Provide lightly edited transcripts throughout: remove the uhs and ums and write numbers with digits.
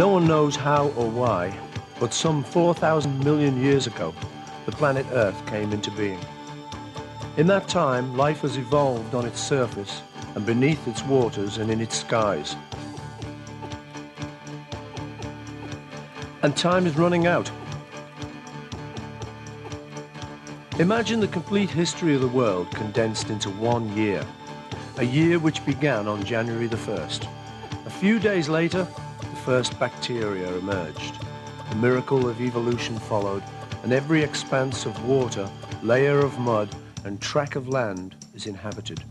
No one knows how or why, but some 4,000 million years ago, the planet Earth came into being. In that time, life has evolved on its surface and beneath its waters and in its skies. And time is running out. Imagine the complete history of the world condensed into 1 year, a year which began on January the 1st. A few days later, the first bacteria emerged. The miracle of evolution followed, and every expanse of water, layer of mud, and tract of land is inhabited.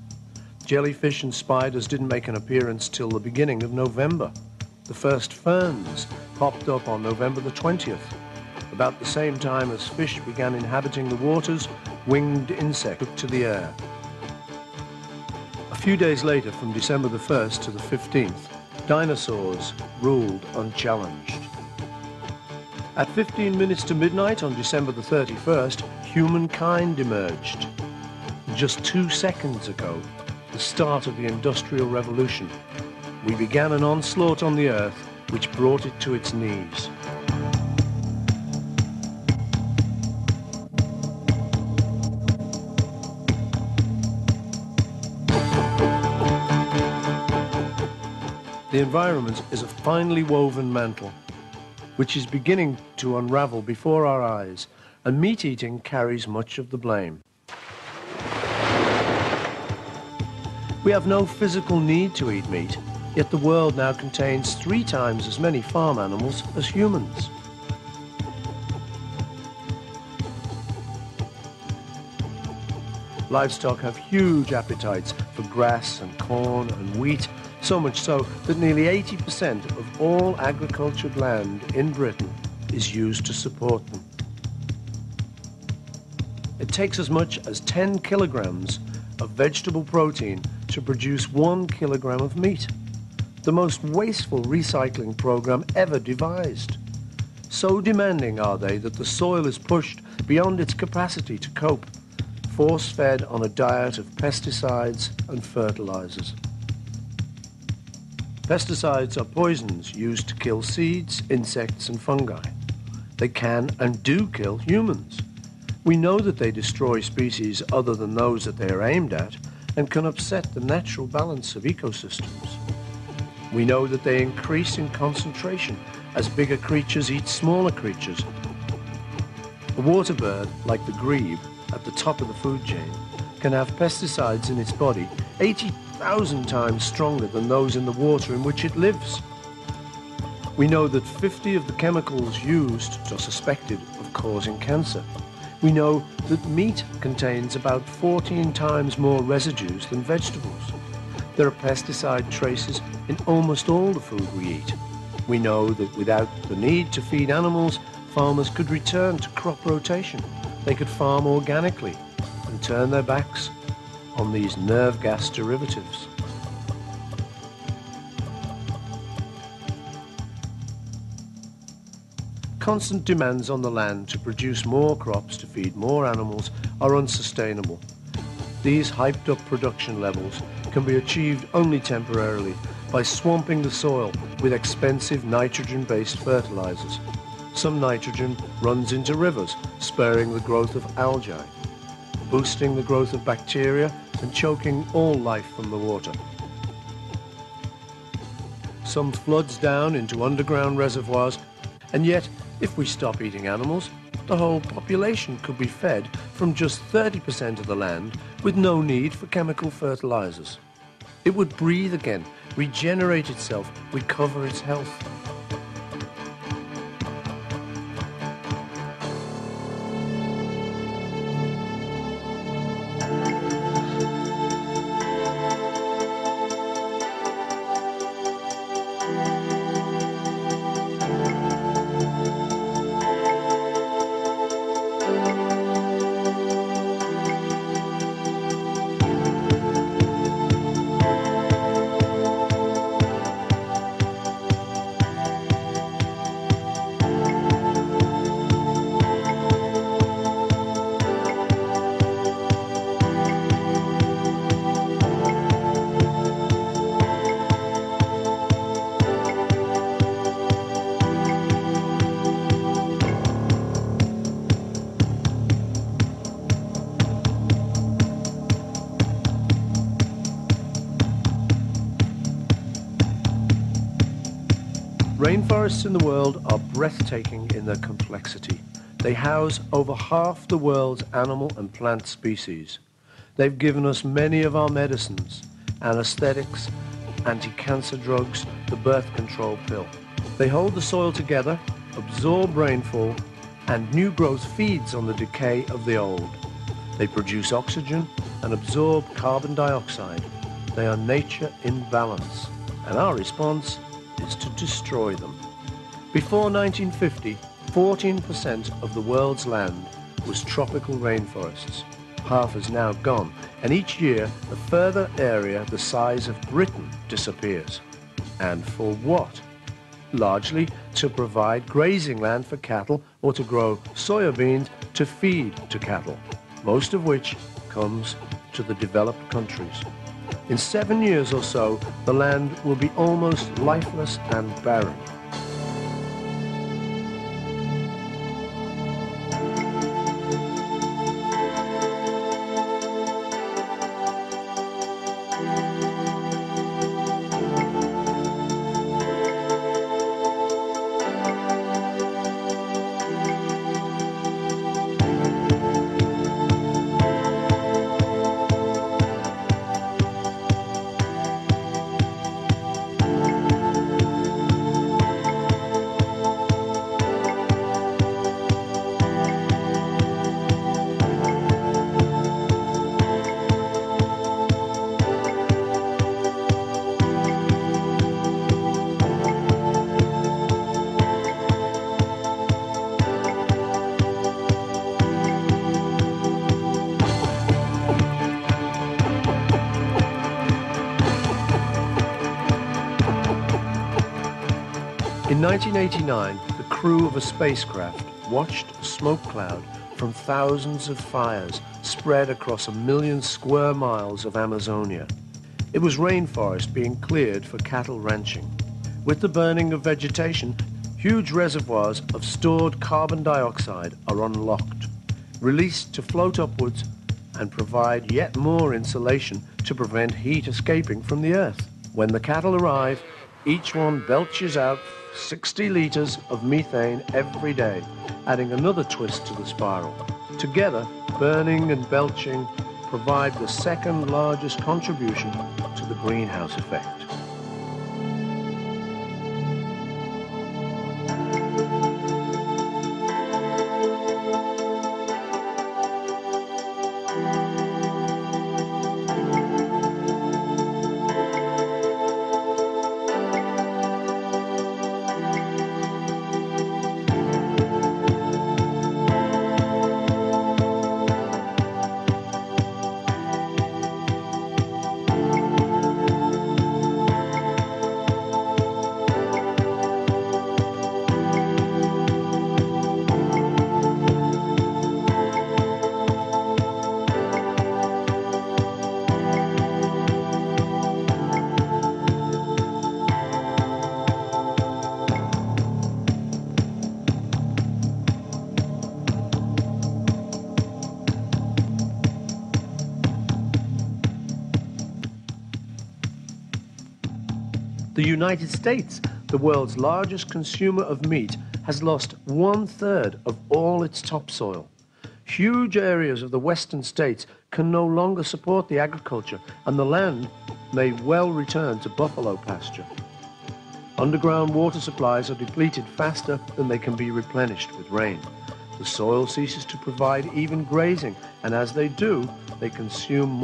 Jellyfish and spiders didn't make an appearance till the beginning of November. The first ferns popped up on November the 20th. About the same time as fish began inhabiting the waters, winged insects took to the air. A few days later, from December the 1st to the 15th, dinosaurs ruled unchallenged. At 15 minutes to midnight on December the 31st, humankind emerged. Just 2 seconds ago, the start of the Industrial Revolution, we began an onslaught on the Earth which brought it to its knees. The environment is a finely woven mantle, which is beginning to unravel before our eyes, and meat eating carries much of the blame. We have no physical need to eat meat, yet the world now contains 3 times as many farm animals as humans. Livestock have huge appetites for grass and corn and wheat, so much so that nearly 80% of all agricultured land in Britain is used to support them. It takes as much as 10 kilograms of vegetable protein to produce 1 kilogram of meat, the most wasteful recycling program ever devised. So demanding are they that the soil is pushed beyond its capacity to cope, force-fed on a diet of pesticides and fertilizers. Pesticides are poisons used to kill seeds, insects, and fungi. They can and do kill humans. We know that they destroy species other than those that they are aimed at and can upset the natural balance of ecosystems. We know that they increase in concentration as bigger creatures eat smaller creatures. A water bird, like the grebe, at the top of the food chain, can have pesticides in its body 80,000 times stronger than those in the water in which it lives. We know that 50 of the chemicals used are suspected of causing cancer. We know that meat contains about 14 times more residues than vegetables. There are pesticide traces in almost all the food we eat. We know that without the need to feed animals, farmers could return to crop rotation. They could farm organically and turn their backs on these nerve gas derivatives. Constant demands on the land to produce more crops to feed more animals are unsustainable. These hyped-up production levels can be achieved only temporarily by swamping the soil with expensive nitrogen-based fertilizers. Some nitrogen runs into rivers, spurring the growth of algae, boosting the growth of bacteria and choking all life from the water. Some floods down into underground reservoirs, and yet, if we stop eating animals, the whole population could be fed from just 30% of the land with no need for chemical fertilizers. It would breathe again, regenerate itself, recover its health. Rainforests in the world are breathtaking in their complexity. They house over half the world's animal and plant species. They've given us many of our medicines, anesthetics, anti-cancer drugs, the birth control pill. They hold the soil together, absorb rainfall, and new growth feeds on the decay of the old. They produce oxygen and absorb carbon dioxide. They are nature in balance, and our response is to destroy them. Before 1950, 14% of the world's land was tropical rainforests. Half is now gone, and each year a further area the size of Britain disappears. And for what? Largely to provide grazing land for cattle or to grow soybeans to feed to cattle, most of which comes to the developed countries. In 7 years or so, the land will be almost lifeless and barren. In 1989, the crew of a spacecraft watched a smoke cloud from thousands of fires spread across 1 million square miles of Amazonia. It was rainforest being cleared for cattle ranching. With the burning of vegetation, huge reservoirs of stored carbon dioxide are unlocked, released to float upwards and provide yet more insulation to prevent heat escaping from the earth. When the cattle arrive, each one belches out 60 litres of methane every day, adding another twist to the spiral. Together, burning and belching provide the second largest contribution to the greenhouse effect. The United States, the world's largest consumer of meat, has lost 1/3 of all its topsoil. Huge areas of the western states can no longer support the agriculture, and the land may well return to buffalo pasture. Underground water supplies are depleted faster than they can be replenished with rain. The soil ceases to provide even grazing, and as they do, they consume more